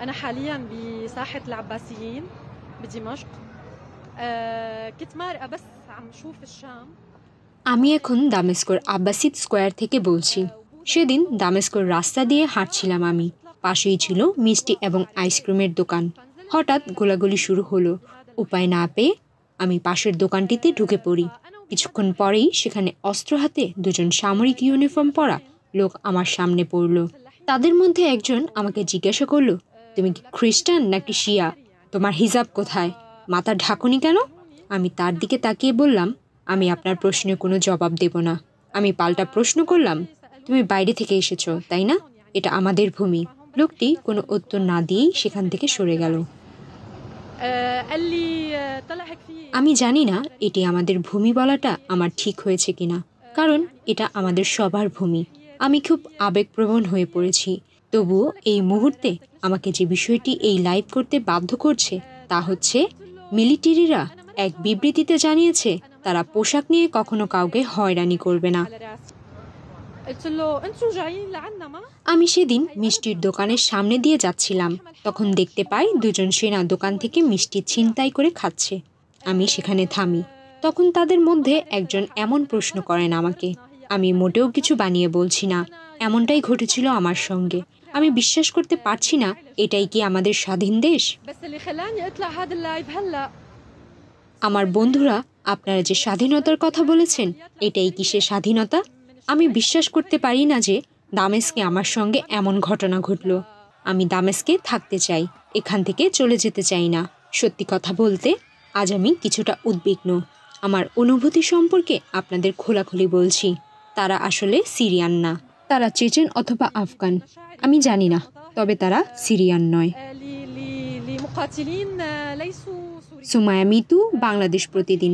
أنا حاليا بساحة العباسيين بدمشق. كنت مارقة بس عم شوف الشام. আমি এখন দামেস্কর আব্বাসিদ স্কোয়ার থেকে বলছি। সেদিন দামেস্কর রাস্তা দিয়ে হাঁটছিলাম আমি। পাশেই ছিল মিষ্টি এবং আইসক্রিমের দোকান। হঠাৎ গোলাগুলি শুরু হলো। উপায় না পেয়ে আমি পাশের দোকানটিতে ঢুকে পড়ি। কিছুক্ষণ পরেই সেখানে অস্ত্র হাতে দুজন সামরিক ইউনিফর্ম পরা লোক আমার সামনে পড়ল। তাদের মধ্যে একজন আমাকে জিজ্ঞাসা করলো, তুমি কি খ্রিস্টান নাকি শিয়া? তোমার হিজাব কোথায়? মাথার ঢাকুনি কেন? আমি তার দিকে তাকিয়ে বললাম, আমি আপনার প্রশ্নের কোনো জবাব দেব না। আমি পাল্টা প্রশ্ন করলাম, তুমি বাইরে থেকে এসেছো তাই না? এটা আমাদের ভূমি। লোকটি কোনো উত্তর না দিয়েই সেখান থেকে সরে গেল। আমি জানি না এটি আমাদের ভূমি বলাটা আমার ঠিক হয়েছে কিনা, কারণ এটা আমাদের সবার ভূমি। আমি খুব আবেগপ্রবণ হয়ে পড়েছি। তবুও এই মুহূর্তে আমাকে যে বিষয়টি এই লাইভ করতে বাধ্য করছে তা হচ্ছে, মিলিটারিরা এক বিবৃতিতে জানিয়েছে তারা পোশাক নিয়ে কখনো কাউকে হয়রানি করবে না। আমি সেদিন মিষ্টির দোকানের সামনে দিয়ে যাচ্ছিলাম, তখন দেখতে পাই দুজন সেনা দোকান থেকে মিষ্টি ছিনতাই করে খাচ্ছে। আমি সেখানে থামি। তখন তাদের মধ্যে একজন এমন প্রশ্ন করেন আমাকে। আমি মোটেও কিছু বানিয়ে বলছি না, এমনটাই ঘটেছিল আমার সঙ্গে। আমি বিশ্বাস করতে পারছি না, এটাই কি আমাদের স্বাধীন দেশ? আমার বন্ধুরা, আপনারা যে স্বাধীনতার কথা বলেছেন, এটাই কি সে স্বাধীনতা? আমি বিশ্বাস করতে পারি না যে দামেস্কে আমার সঙ্গে এমন ঘটনা ঘটল। আমি দামেস্কে থাকতে চাই, এখান থেকে চলে যেতে চাই না। সত্যি কথা বলতে আজ আমি কিছুটা উদ্বিগ্ন। আমার অনুভূতি সম্পর্কে আপনাদের খোলাখুলি বলছি। তারা আসলে সিরিয়ান না, তারা চেচেন অথবা আফগান, আমি জানি না, তবে তারা সিরিয়ান নয়। সুমায়া মিতু, বাংলাদেশ প্রতিদিন।